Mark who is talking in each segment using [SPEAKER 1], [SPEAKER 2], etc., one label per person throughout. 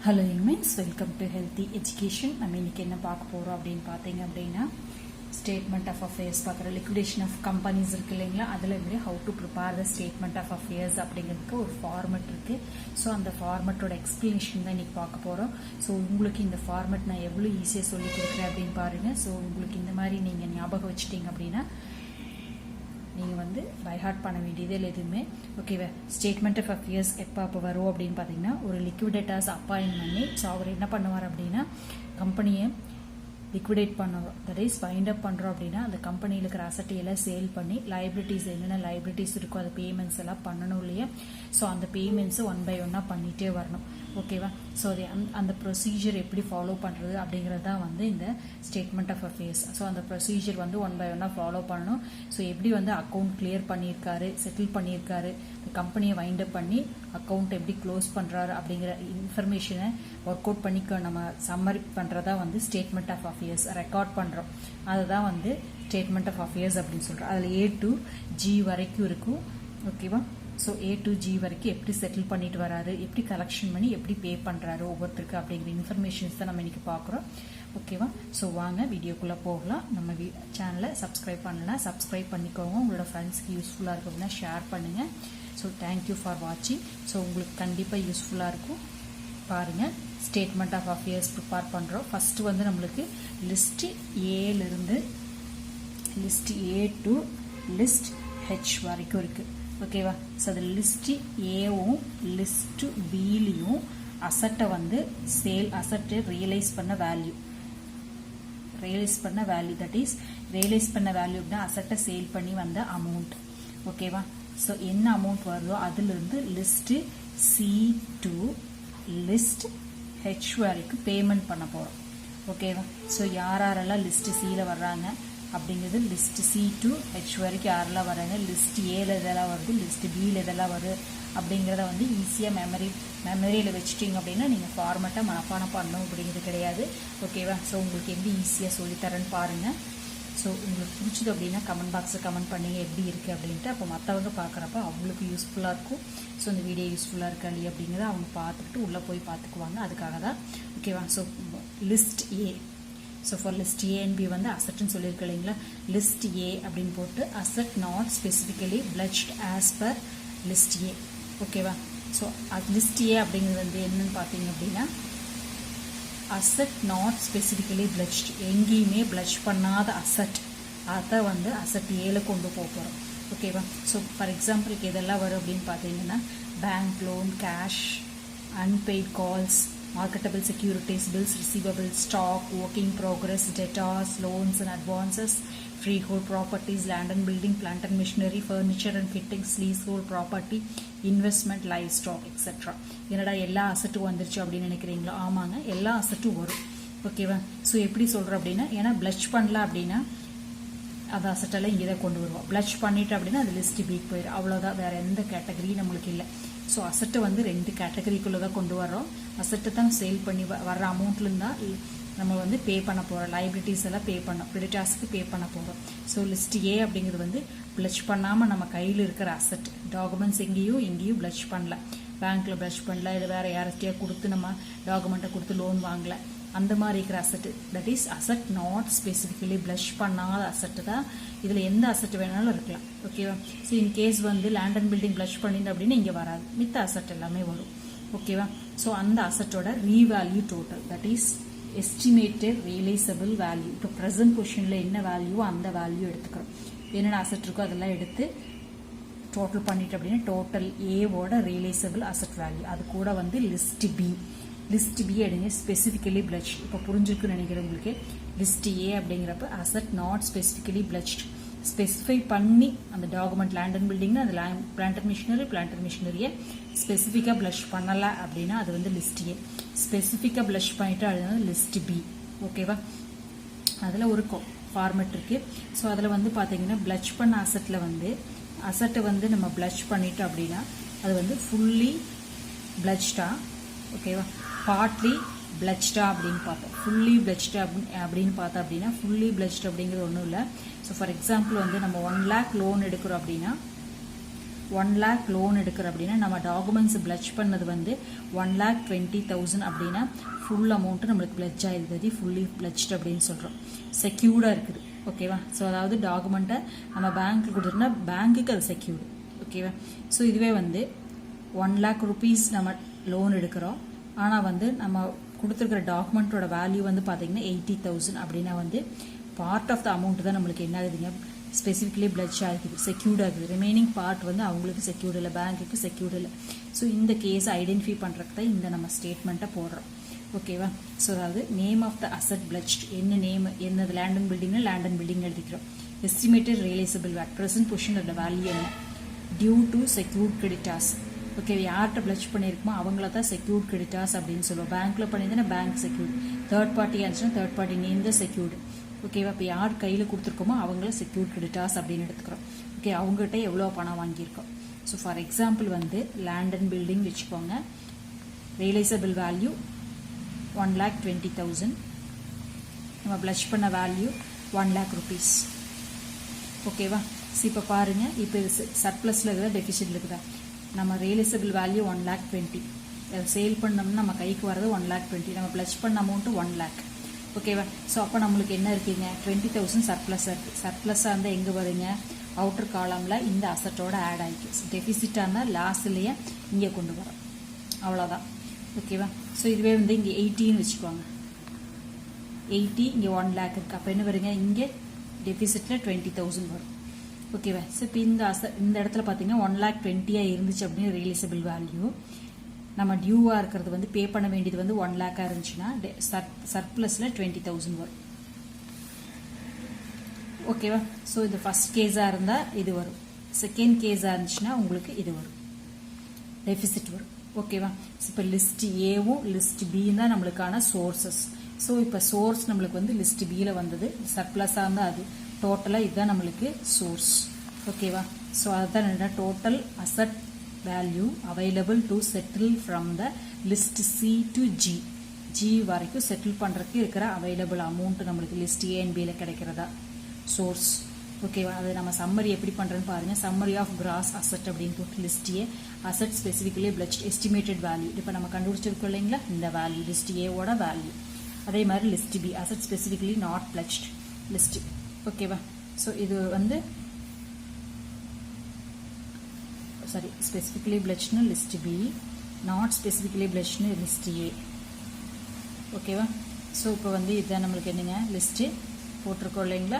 [SPEAKER 1] Hello இன்மென்ஸ், welcome to healthy education. நம்ம இன்னைக்கு என்ன பார்க்க போகிறோம் அப்படின்னு பார்த்தீங்க அப்படின்னா, ஸ்டேட்மெண்ட் ஆஃப் அஃபேர்ஸ் பார்க்குறோம். லிக்விடேஷன் ஆஃப் கம்பெனிஸ் இருக்கு இல்லைங்களா, அதில் எப்படி how to prepare the statement of affairs அப்படிங்கிறதுக்கு ஒரு ஃபார்மெட் இருக்குது. ஸோ அந்த ஃபார்மெட்டோட எக்ஸ்பிளனேஷன் தான் இன்றைக்கி பார்க்க போகிறோம். ஸோ உங்களுக்கு இந்த ஃபார்மெட் நான் எவ்வளோ ஈஸியாக சொல்லி கொடுக்குறேன் அப்படின்னு பாருங்கள். ஸோ உங்களுக்கு இந்த மாதிரி நீங்கள் ஞாபகம் வச்சுட்டிங்க அப்படின்னா நீங்கள் வந்து பைஹார்ட் பண்ண வேண்டியது இல்லை எதுவுமே. ஓகேவா? ஸ்டேட்மெண்ட் ஆஃப் அஃபேர்ஸ் எப்போ வரும் அப்படின்னு பார்த்தீங்கன்னா, ஒரு லிக்விடேட்டர்ஸ் அப்பாயின்ட் பண்ணி ஸோ அவர் என்ன பண்ணுவார் அப்படின்னா, கம்பெனியை லிக்விடேட் பண்ணுறோம், தட் இஸ் வைண்ட் அப் பண்ணுறோம் அப்படின்னா, அந்த கம்பெனியில் இருக்கிற அசட்டை எல்லாம் சேல் பண்ணி லைபிலிட்டிஸ் என்னென்ன லைபிலிட்டிஸ் இருக்கோ அது பேமெண்ட்ஸ் எல்லாம் பண்ணணும் இல்லையா. ஸோ அந்த பேமெண்ட்ஸை ஒன் பை ஒன்னாக பண்ணிகிட்டே வரணும். ஓகேவா? ஸோ அது அந்த ப்ரொசீஜர் எப்படி ஃபாலோ பண்ணுறது அப்படிங்கிறது தான் வந்து இந்த ஸ்டேட்மெண்ட் ஆஃப் அஃபேர்ஸ். ஸோ அந்த ப்ரொசீஜர் வந்து ஒன் பை ஒன்னாக ஃபாலோ பண்ணணும். ஸோ எப்படி வந்து அக்கௌண்ட் கிளியர் பண்ணியிருக்காரு, செட்டில் பண்ணியிருக்காரு, கம்பெனியை வைண்ட் அப் பண்ணி அக்கௌண்ட் எப்படி க்ளோஸ் பண்ணுறாரு அப்படிங்கிற இன்ஃபர்மேஷனை ஒர்க் அவுட் பண்ணி நம்ம சம்மரி பண்ணுறதா வந்து ஸ்டேட்மெண்ட் ஆஃப் அஃபேர்ஸ் ரெக்கார்ட் பண்ணுறோம். அதுதான் வந்து ஸ்டேட்மெண்ட் ஆஃப் அஃபேர்ஸ் அப்படின்னு சொல்கிறோம். அதில் A to G வரைக்கும் இருக்கும். ஓகேவா? ஸோ A to G வரைக்கும் எப்படி செட்டில் பண்ணிட்டு வராரு, எப்படி கலெக்ஷன் பண்ணி எப்படி பே பண்ணுறாரு ஒவ்வொருத்தருக்கு அப்படிங்கிற இன்ஃபர்மேஷன்ஸ் தான் நம்ம இன்னைக்கு பார்க்குறோம். ஓகேவா? ஸோ வாங்க வீடியோக்குள்ளே போகலாம். நம்ம சேனலை சப்ஸ்கிரைப் பண்ணலைன்னா சப்ஸ்கிரைப் பண்ணிக்கோங்க. உங்களோட ஃப்ரெண்ட்ஸ்க்கு யூஸ்ஃபுல்லாக இருக்குதுன்னா ஷேர் பண்ணுங்கள். ஸோ தேங்க்யூ ஃபார் வாட்சிங். ஸோ உங்களுக்கு கண்டிப்பாக யூஸ்ஃபுல்லாக இருக்கும். பாருங்கள், ஸ்டேட்மெண்ட் ஆஃப் அஃபேர்ஸ் ப்ரிப்பேர் பண்ணுறோம். ஃபஸ்ட்டு வந்து நம்மளுக்கு லிஸ்ட்டு ஏலேருந்து list A to list H வரைக்கும் இருக்குது. ஓகேவா? ஸோ அது லிஸ்ட்டு ஏவும் லிஸ்ட்டு பிலையும் அசட்டை வந்து அசட்டை ரியலைஸ் பண்ண வேல்யூ தட் இஸ் ரியலைஸ் பண்ண வேல்யூ அப்படின்னா அசட்டை சேல் பண்ணி வந்த அமௌண்ட். ஓகேவா? ஸோ என்ன அமௌண்ட் வருதோ அதிலிருந்து list C to list H வரைக்கும் பேமெண்ட் பண்ண போகிறோம். ஓகேவா? ஸோ யாரெல்லாம் லிஸ்ட்டு Cயில் வர்றாங்க அப்படிங்கிறது லிஸ்ட் C டு H வரைக்கும் யாரெல்லாம் வராங்க, லிஸ்ட் ஏல இதெல்லாம் வருது, லிஸ்ட் பியில் இதெல்லாம் வருது அப்படிங்கிறத வந்து ஈஸியாக மெமரியில் வச்சுட்டிங்க அப்படின்னா நீங்கள் ஃபார்மெட்டாக மனப்பாடம் பண்ணணும் அப்படிங்கிறது கிடையாது. ஓகேவா? ஸோ உங்களுக்கு எப்படி ஈஸியாக சொல்லித்தரேன்னு பாருங்கள். ஸோ உங்களுக்கு பிடிச்சது அப்படின்னா கமெண்ட் பாக்ஸில் கமெண்ட் பண்ணிங்க எப்படி இருக்குது அப்படின்ட்டு. அப்போ மற்றவங்க பார்க்குறப்ப அவங்களுக்கு யூஸ்ஃபுல்லாக இருக்கும். ஸோ இந்த வீடியோ யூஸ்ஃபுல்லாக இருக்கா இல்லையா அப்படிங்கிறத அவங்க பார்த்துக்கிட்டு உள்ளே போய் பார்த்துக்குவாங்க. அதுக்காக தான். ஓகேவா? So list A. So for list A and B வந்து அசட்னு சொல்லியிருக்க இல்லைங்களா, லிஸ்ட் A அப்படின்னு போட்டு asset not specifically pledged as per list A. ஓகேவா? ஸோ லிஸ்ட் A அப்படிங்கிறது வந்து என்னன்னு பார்த்தீங்க அப்படின்னா, அசட் நாட் ஸ்பெசிஃபிக்கலி பிளட்ஜ்ட், எங்கேயுமே பிளட்ஜ் பண்ணாத அசட், அதை வந்து அசட் ஏல கொண்டு போக போகிறோம். ஓகேவா? ஸோ ஃபார் எக்ஸாம்பிளுக்கு எதெல்லாம் வரும் அப்படின்னு பார்த்தீங்கன்னா, bank loan, cash, unpaid calls, marketable securities, bills receivable, stock, work in progress, debtors, loans and advances, freehold properties, land and building, plant and machinery, furniture and fittings, leasehold property, investment, livestock, etc. என்னடா எல்லா அசட்டும் வந்துருச்சு அப்படின்னு நினைக்கிறீங்களா? ஆமாங்க, எல்லா அசட்டும் வரும். ஓகேவா? So எப்படி சொல்கிறோம் அப்படின்னா, ஏன்னா பிளட்ஜ் பண்ணல அப்படின்னா அது அசட்டெல்லாம் இங்கே தான் கொண்டு வருவோம். பிளட்ஜ் பண்ணிட்டு அப்படின்னா அது லிஸ்ட் பிக்கு போயிடும். அவ்வளோதான், வேறு எந்த கேட்டகரி நம்மளுக்கு இல்லை. ஸோ அசட்டை வந்து 2 கேட்டகரிக்குள்ளே தான் கொண்டு வர்றோம். அசட்டை தான் சேல் பண்ணி வர்ற அமௌண்ட்லேருந்து தான் நம்ம வந்து பே பண்ண போகிறோம். லைபிலிட்டிஸ் எல்லாம் பே பண்ணோம், கிரெடிட்டார்ஸ்க்கு பே பண்ண போகிறோம். ஸோ லிஸ்ட் A அப்படிங்கிறது வந்து பிளட்ஜ் பண்ணாமல் நம்ம கையில் இருக்கிற அசட். டாக்குமெண்ட்ஸ் எங்கேயும் பிளட்ஜ் பண்ணல, பேங்க்கில் பிளட்ஜ் பண்ணல, இல்லை வேறு யார்கிட்டயா கொடுத்து நம்ம டாக்குமெண்ட்டை கொடுத்து லோன் வாங்கலை, அந்த மாதிரி இருக்கிற அசட்டு, that is asset not specifically blush பண்ணாத அசட்டு தான். இதில் எந்த அசட்டு வேணாலும் இருக்கலாம். ஓகேவா? ஸோ இன் கேஸ் வந்து லேண்ட் அண்ட் பில்டிங் பிளஷ் பண்ணிட்டு அப்படின்னு இங்கே வராது, மித்த அசட் எல்லாமே வரும். ஓகேவா? ஸோ அந்த அசட்டோட revalue total, that is estimated realisable value. இப்போ ப்ரெசன்ட் பொசிஷனில் என்ன வேல்யூவோ அந்த வேல்யூ எடுத்துக்கிறோம். என்னென்ன அசட் இருக்கோ அதெல்லாம் எடுத்து டோட்டல் பண்ணிட்டு அப்படின்னா டோட்டல் ஏவோட ரியலைசபிள் அசட் வேல்யூ. அது கூட வந்து லிஸ்ட் B. லிஸ்ட் B எடுங்க, ஸ்பெசிஃபிக்கலி பிளட்ஜ். இப்போ புரிஞ்சுக்குன்னு நினைக்கிறேன் உங்களுக்கு. லிஸ்ட் A அப்படிங்கிறப்ப asset not specifically fledged, specify பண்ணி அந்த டாக்குமெண்ட் லேண்ட் அண்ட் பில்டிங்னா அந்த பிளான்ட் மிஷினரியை ஸ்பெசிஃபிக்காக பிளஷ் பண்ணலை அப்படின்னா அது வந்து லிஸ்ட் A. ஸ்பெசிஃபிக்காக பிளஷ் பண்ணிட்டு அது லிஸ்ட் B. ஓகேவா? அதில் ஒரு ஃபார்மெட் இருக்குது. ஸோ அதில் வந்து பார்த்தீங்கன்னா பிளட்ஜ் பண்ண அசட்டில் வந்து அசட்டை வந்து நம்ம பிளட்ஜ் பண்ணிட்டு அப்படின்னா அது வந்து ஃபுல்லி பிளட்ஜ்டா, ஓகேவா, பார்ட்லி பிளட்ஜ்டா அப்படின்னு பார்த்தோம். ஃபுல்லி பிளட்ஜ்டா அப்படின்னு பார்த்தோம் அப்படின்னா ஃபுல்லி பிளட்ஜ்ட் அப்படிங்கிறது ஒன்றும் இல்லை. ஸோ ஃபார் எக்ஸாம்பிள் வந்து நம்ம 1 lakh லோன் எடுக்கிறோம் அப்படின்னா 1 lakh லோன் எடுக்கிற அப்படின்னா நம்ம டாக்குமெண்ட்ஸ் பிளட்ஜ் பண்ணது வந்து 1,20,000 அப்படின்னா ஃபுல் அமௌண்ட்டு நம்மளுக்கு பிளட்ஜ் ஆயிருக்குது, ஃபுல்லி பிளட்ஜ் அப்படின்னு சொல்கிறோம். செக்யூர்டாக இருக்குது. ஓகேவா? ஸோ அதாவது டாக்குமெண்ட்டை நம்ம பேங்க்கு கொடுத்துருந்தா பேங்க்குக்கு அது செக்யூர்டு. ஓகேவா? ஸோ இதுவே வந்து 1 lakh rupees நம்ம லோன் எடுக்கிறோம். ஆனால் வந்து நம்ம கொடுத்துருக்கிற டாக்குமெண்ட்டோட வேல்யூ வந்து பார்த்தீங்கன்னா 80,000 அப்படின்னா வந்து பார்ட் ஆஃப் த அமௌண்ட் தான் நம்மளுக்கு என்ன ஆகுதுங்க, ஸ்பெசிஃபிக்லி பிளட்ஜ் ஆகுது, செக்யூர்டாக இருக்குது. ரிமைனிங் பார்ட் வந்து அவங்களுக்கு செக்யூர்டு இல்லை, பேங்க்குக்கு செக்யூர்டு இல்லை. ஸோ இந்த கேஸை ஐடென்டிஃபை பண்ணுறதுக்கு தான் இந்த நம்ம ஸ்டேட்மெண்ட்டை போடுறோம். ஓகேவா? ஸோ அதாவது name of the asset pledge, என்ன நேம், என்னது லேண்ட் அண்ட் பில்டிங்னா லேண்ட் அண்ட் பில்டிங் எழுதிக்கிறோம். எஸ்டிமேட்டட் ரியலைசபிள் வேல்யூ, ப்ரெசென்ட் பொசிஷனோட வேல்யூ என்ன, due to secured creditors. Okay, யார்கிட்ட பிளட்ஜ் பண்ணியிருக்குமோ அவங்கள தான் செக்யூர்ட் கிரெடிட்டார்ஸ் அப்படின்னு சொல்லுவோம். பேங்க்கில் பண்ணியிருந்தேன்னா பேங்க் செக்யூர்டு, தேர்ட் பார்ட்டி ஆச்சுன்னா தேர்ட் பார்ட்டி நேம் தான் செக்யூர்டு. ஓகேவா? இப்போ யார் கையில் கொடுத்துருக்கோமோ அவங்கள செக்யூர்ட் கிரெடிட்டார்ஸ் அப்படின்னு எடுத்துக்கிறோம். ஓகே, அவங்ககிட்ட எவ்வளோ பணம் வாங்கியிருக்கோம். ஸோ ஃபார் எக்ஸாம்பிள் வந்து லேண்ட் அண்ட் பில்டிங் வச்சுக்கோங்க. ரியலைசபிள் வேல்யூ 1,20,000, நம்ம பிளட்ஜ் பண்ண வேல்யூ 1 lakh rupees. ஓகேவா? ஸோ இப்போ பாருங்கள், இப்போ இது சர்ப்ளஸில் இருக்குதா டெஃபிசிட்டில் இருக்குதா? நம்ம ரியலைசபிள் வேல்யூ 1,20,000, சேல் பண்ணோம்னா நம்ம கைக்கு வரது 1,20,000, நம்ம பிளட்ஜ் பண்ண அமௌண்ட்டு 1 lakh. ஓகேவா? ஸோ அப்போ நம்மளுக்கு என்ன இருக்குங்க, 20,000 சர்ப்ளஸாக இருக்குது. சர்ப்ளஸாக இருந்தால் எங்கே வருங்க, அவுட்டர் காலமில் இந்த அசட்டோட ஆட் ஆகிக்கு. டெஃபிசிட்டாக இருந்தால் லாஸ்ட்லேயே இங்கே கொண்டு வரோம். அவ்வளோதான். ஓகேவா? ஸோ இதுவே வந்து இங்கே 80ன்னு வச்சுக்கோங்க. 80 இங்கே 1 lakh இருக்குது. அப்போ என்ன வருங்க, இங்கே டெஃபிசிட்டில் 20,000 வரும். ஓகேவா? ஸோ இப்போ இந்த இடத்துல பார்த்தீங்கன்னா 1,20,000 இருந்துச்சு அப்படின்னு ரியலைசபிள் வேல்யூ. நம்ம டியூவாக இருக்கிறது வந்து பே பண்ண வேண்டியது வந்து 1 lakh இருந்துச்சுன்னா சர்ப்ளஸில் 20,000 வரும். ஓகேவா? ஸோ இது ஃபர்ஸ்ட் கேஸாக இருந்தால் இது வரும், செகண்ட் கேஸாக இருந்துச்சுன்னா உங்களுக்கு இது வரும், டெஃபிசிட் வரும். ஓகேவா? ஸோ இப்போ லிஸ்ட் ஏவும் லிஸ்ட் பியும் தான் நம்மளுக்கான சோர்சஸ். ஸோ இப்போ சோர்ஸ் நம்மளுக்கு வந்து லிஸ்ட் பியில் வந்தது, சர்ப்ளஸாக இருந்தால் அது டோட்டலாக இதுதான் நம்மளுக்கு சோர்ஸ். ஓகேவா? ஸோ அதுதான் என்ன, total asset value available to settle from the list C to G. G வரைக்கும் செட்டில் பண்ணுறதுக்கு இருக்கிற அவைலபிள் அமௌண்ட் நம்மளுக்கு லிஸ்ட் ஏ அண்ட் பியில் கிடைக்கிறதா சோர்ஸ். ஓகேவா? அது நம்ம சம்மரி எப்படி பண்ணுறேன்னு பாருங்கள். சம்மரி ஆஃப் கிராஸ் அசட் அப்படின்னு போட்டு list A asset specifically pledge estimated value. இப்போ நம்ம கண்டுபிடிச்சிருக்கோம் இல்லைங்களா, இந்த வேல்யூ லிஸ்ட் ஏவோட வேல்யூ. அதே மாதிரி list B asset specifically not pledge list. ஓகேவா? ஸோ இது வந்து சாரி ஸ்பெசிஃபிக்கலி பிளட்ஜ்னு லிஸ்ட் பி, நாட் ஸ்பெசிஃபிக்கலி பிளட்ஜ்னு லிஸ்ட் ஏ. ஓகேவா? ஸோ இப்போ வந்து இதுதான் நம்மளுக்கு என்னங்க லிஸ்ட்டு போட்டிருக்கோம் இல்லைங்களா.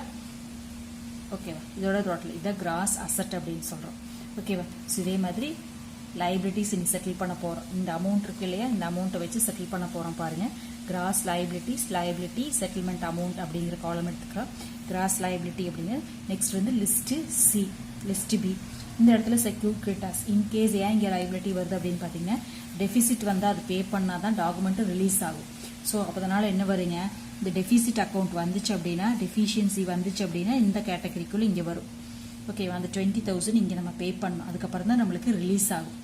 [SPEAKER 1] ஓகேவா? இதோட டோட்டல் இதான் கிராஸ் அசட் அப்படின்னு சொல்கிறோம். ஓகேவா? ஸோ இதே மாதிரி லைபிலிட்டிஸ் இனி செட்டில் பண்ண போகிறோம். இந்த அமௌண்ட் இருக்கு இல்லையா, இந்த அமௌண்ட்டை வச்சு செட்டில் பண்ண போகிறோம். பாருங்கள், cross liabilities, liability settlement amount அப்படிங்கிற காலம் எடுத்துக்கிறோம். கிராஸ் லைபிலிட்டி அப்படிங்கிற நெக்ஸ்ட் வந்து லிஸ்ட்டு சி, லிஸ்ட் பி. இந்த இடத்துல செக்யூர் கிரெடிட்டார்ஸ். இன்கேஸ் ஏன் இங்கே லைபிலிட்டி வருது அப்படின்னு பார்த்தீங்கன்னா, டெஃபிசிட் வந்தால் அது பே பண்ணால் தான் டாக்குமெண்ட்டு ரிலீஸ் ஆகும். ஸோ அப்போ அதனால் என்ன வருங்க, இந்த டெஃபிசிட் அக்கௌண்ட் வந்துச்சு அப்படின்னா, டெஃபிஷியன்சி வந்துச்சு அப்படின்னா இந்த கேட்டகரிக்குள்ளே இங்கே வரும். ஓகேவா? அந்த 20,000 இங்கே நம்ம பே பண்ணணும், அதுக்கப்புறம் தான் நம்மளுக்கு ரிலீஸ் ஆகும்.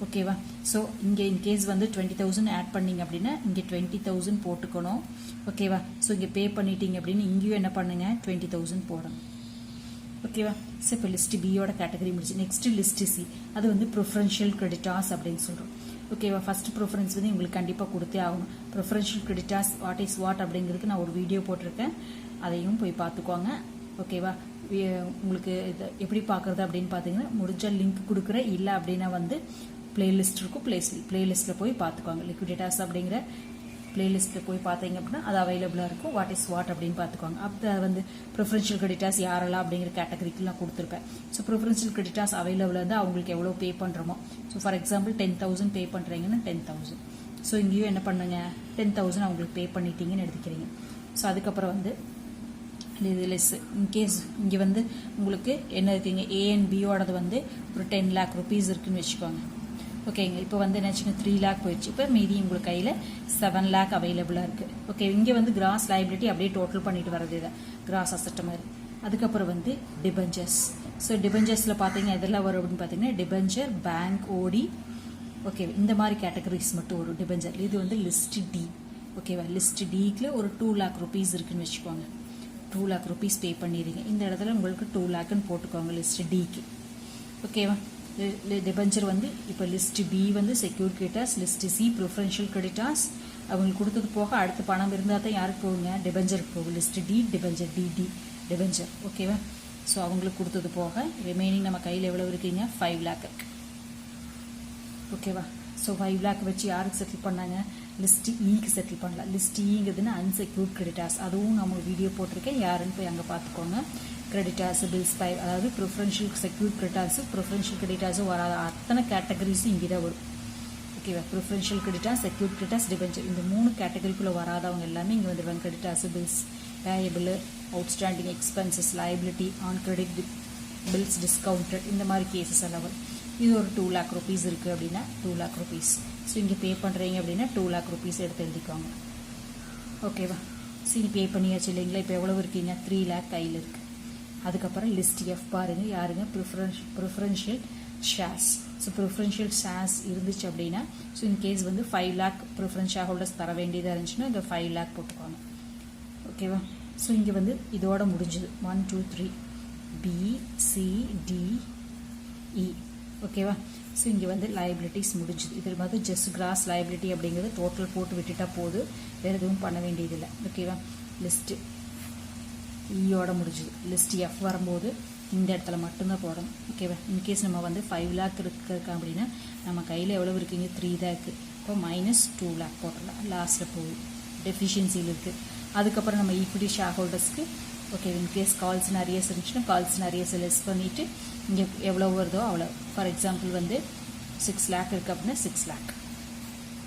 [SPEAKER 1] ஓகேவா? ஸோ இங்கே இன்கேஸ் வந்து 20,000 ஆட் பண்ணிங்க அப்படின்னா இங்கே 20,000 போட்டுக்கணும். ஓகேவா? ஸோ இங்கே பே பண்ணிட்டீங்க அப்படின்னு இங்கேயும் என்ன பண்ணுங்க, 20,000 போடணும். ஓகேவா? ஸோ இப்போ லிஸ்ட் பியோட கேட்டகரி முடிச்சு. நெக்ஸ்ட் லிஸ்ட் சி, அது வந்து ப்ரிஃபரன்ஷியல் கிரெடிட்டார்ஸ் அப்படின்னு சொல்கிறோம். ஓகேவா? ஃபர்ஸ்ட் ப்ரிஃபரன்ஸ் வந்து உங்களுக்கு கண்டிப்பாக கொடுத்தே ஆகணும். Preferential creditors what is what அப்படிங்கிறதுக்கு நான் ஒரு வீடியோ போட்டிருக்கேன், அதையும் போய் பார்த்துக்கோங்க. ஓகேவா? உங்களுக்கு இது எப்படி பார்க்குறது அப்படின்னு பார்த்தீங்கன்னா, முடிஞ்ச லிங்க் கொடுக்குறேன், இல்லை அப்படின்னா வந்து பிளேலிஸ்ட் இருக்கும், பிளேலிஸ்ட்டில் போய் பார்த்துக்கோங்க. லிக்விடேட்டர்ஸ் அப்படிங்கிற பிளேலிஸ்ட்டில் போய் பார்த்தீங்க அப்படின்னா அது அவைலபிளாக இருக்கும். வாட் இஸ் வாட் அப்படின்னு பார்த்துக்கோங்க. அப்போ வந்து ப்ரிஃபரன்ஷியல் கிரெடிட்டார்ஸ் யாரெல்லாம் அப்படிங்கிற கேட்டகரிக்கு நான் கொடுத்துருப்பேன். ஸோ ப்ரிஃபரன்ஷியல் கிரெடிட்டார்ஸ் அவைலபிளாக இருந்தால் அவங்களுக்கு எவ்வளோ பே பண்ணுறோமோ. ஸோ ஃபார் எக்ஸாம்பிள் 10,000 பே பண்ணுறீங்கன்னா 10,000. ஸோ இங்கேயும் என்ன பண்ணுங்க, 10,000 அவங்களுக்கு பே பண்ணிட்டீங்கன்னு எடுத்துக்கிறீங்க. ஸோ அதுக்கப்புறம் வந்து இது லெஸ். இன்கேஸ் இங்கே வந்து உங்களுக்கு என்ன இருக்குங்க, ஏ அண்ட் பியோடது வந்து ஒரு 10 lakh rupees இருக்குன்னு வச்சுக்கோங்க. ஓகேங்க, இப்போ வந்து என்ன வச்சுக்கோங்க 3 lakh போயிடுச்சு. இப்போ மீதி உங்களுக்கு கையில் 7 lakh அவைலபிளாக இருக்குது. ஓகே, இங்கே வந்து கிராஸ் லைபிலிட்டி அப்படியே டோட்டல் பண்ணிட்டு வரது இதை கிராஸ் அசட் மாதிரி. அதுக்கப்புறம் வந்து டிபெஞ்சர்ஸ். ஸோ டிபெஞ்சர்ஸில் பார்த்தீங்கன்னா இதெல்லாம் வரும் அப்படின்னு பார்த்தீங்கன்னா டிபெஞ்சர், பேங்க், ஓடி. ஓகே, இந்த மாதிரி கேட்டகரிஸ் மட்டும் வரும் டிபெஞ்சர். இது வந்து லிஸ்ட் டி. ஓகேவா? லிஸ்ட் டிக்கு ஒரு 2 lakh rupees இருக்குன்னு வச்சுக்கோங்க. 2 lakh rupees பே பண்ணிடுங்க. இந்த இடத்துல உங்களுக்கு 2 lakhன்னு போட்டுக்கோங்க லிஸ்ட் டிக்கு. ஓகேவா? டிபெஞ்சர் வந்து இப்போ லிஸ்ட் பி வந்து secured creditors, list C preferential creditors. அவங்களுக்கு கொடுத்தது போக அடுத்த பணம் இருந்தால் தான் யாருக்கு போகுங்க, டிபெஞ்சருக்கு போகும். Listed debenture, DD debenture. ஓகேவா? ஸோ அவங்களுக்கு கொடுத்தது போக ரிமைனிங் நம்ம கையில் எவ்வளோ இருக்குங்க, 5 lakh இருக்கு. ஓகேவா? ஸோ 5 lakh வச்சு யாருக்கு செட்டில் பண்ணாங்க, லிஸ்ட் இக்கு செட்டில் பண்ணலாம். லிஸ்ட் இங்கிறதுனா அன்செக்யூர்ட் கிரெடிட்டார்ஸ், அதுவும் நம்ம வீடியோ போட்டிருக்கேன், யாருன்னு போய் அங்கே பார்த்துக்கோங்க. கிரெடிட்டார்ஸ், பில்ஸ் பை, அதாவது ப்ரிஃபரன்ஷியல் செக்யூர்ட் கிரெடிட்டார்ஸு ப்ரிஃபரன்ஷியல் கிரெடிட்டார்ஸும் வராத அத்தனை கேட்டகரிஸும் இங்கே தான் வரும். ஓகேவா? Preferential creditors, secured creditors, debenture, இந்த 3 கேட்டகரிக்குள்ளே வராதவங்க எல்லாமே இங்கே வந்துடுவாங்க. Creditors, bills payable, outstanding expenses, liability on credit, bills discounted, இந்த மாதிரி கேசஸ் எல்லாம் வரும். இது ஒரு 2 lakh rupees இருக்குது அப்படின்னா 2 lakh rupees. ஸோ இங்கே பே பண்ணுறீங்க அப்படின்னா 2 lakh rupees எடுத்து எழுதிக்கோங்க. ஓகேவா? ஸோ இங்கே பே பண்ணியாச்சு இல்லைங்களா? இப்போ எவ்வளோ இருக்கீங்க, 3 lakh கையில் இருக்குது. அதுக்கப்புறம் லிஸ்ட் எஃப் பாருங்க, யாருங்க, preferential shares. So preferential shares இருந்துச்சு அப்படின்னா, ஸோ இன்கேஸ் வந்து 5 lakh ப்ரிஃபரன்ஸ் ஷேர் ஹோல்டர்ஸ் தர வேண்டியதாக இருந்துச்சுன்னா இங்கே 5 lakh போட்டுக்கோங்க. ஓகேவா? ஸோ இங்கே வந்து இதோட முடிஞ்சுது. 1 2 3 பி சி டி இ. ஓகேவா? ஸோ இங்கே வந்து லைபிலிட்டிஸ் முடிஞ்சுது. இது மாதிரி ஜஸ்ட் கிராஸ் லைபிலிட்டி அப்படிங்கிறது டோட்டல் போட்டு விட்டுட்டா போது, வேறு எதுவும் பண்ண வேண்டியதில்லை. ஓகேவா? லிஸ்ட்டு ஈயோட முடிஞ்சுது. லிஸ்ட் எஃப் வரும்போது இந்த இடத்துல மட்டும்தான் போடணும். ஓகேவா? இன்கேஸ் நம்ம வந்து 5 lakh இருக்கு அப்படின்னா நம்ம கையில் எவ்வளோ இருக்குங்க, 3 தான் இருக்குது. இப்போ -2 lakh போட்டுடலாம். லாஸ்ட்டில் போகுது, டெஃபிஷியன்சியில் இருக்குது. அதுக்கப்புறம் நம்ம ஈக்விட்டி ஷேர் ஹோல்டர்ஸ்க்கு ஓகே, இன்கேஸ் கால்ஸ் நிறைய இருந்துச்சுன்னா கால்ஸ் நிறைய லெஸ் பண்ணிவிட்டு இங்கே எவ்வளோ வருதோ அவ்வளோ. ஃபார் எக்ஸாம்பிள் வந்து 6 lakh இருக்குது அப்படின்னா 6 lakh.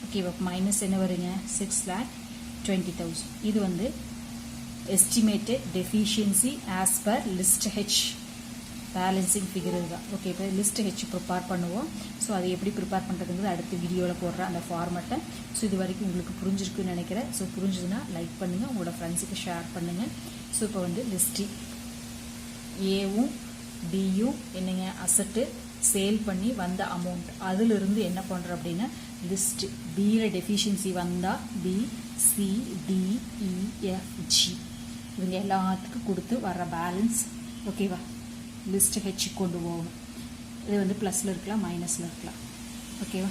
[SPEAKER 1] ஓகேவா? மைனஸ் என்ன வருங்க, 6,20,000. இது வந்து estimated deficiency as per list H balancing figure இதுதான். ஓகே, இப்போ லிஸ்ட் ஹெச் ப்ரிப்பேர் பண்ணுவோம். ஸோ அதை எப்படி ப்ரிப்பேர் பண்ணுறதுங்கிறது அடுத்த வீடியோவில் போடுறேன் அந்த ஃபார்மெட்டை. ஸோ இது வரைக்கும் உங்களுக்கு புரிஞ்சிருக்குன்னு நினைக்கிறேன். ஸோ புரிஞ்சுதுன்னா லைக் பண்ணுங்கள், உங்களோட ஃப்ரெண்ட்ஸுக்கு ஷேர் பண்ணுங்கள். ஸோ இப்போ வந்து லிஸ்ட் ஏவும் பியும் என்னங்க, அசட்டு சேல் பண்ணி வந்த அமௌண்ட், அதிலிருந்து என்ன பண்ணுறோம் அப்படின்னா லிஸ்ட் பியில் டெஃபிஷியன்சி வந்தால் B C D E F G இவங்க எல்லாத்துக்கும் கொடுத்து வர்ற பேலன்ஸ் ஓகேவா லிஸ்ட் ஹெச் கொண்டு போகணும். இது வந்து ப்ளஸில் இருக்கலாம், மைனஸில் இருக்கலாம். ஓகேவா?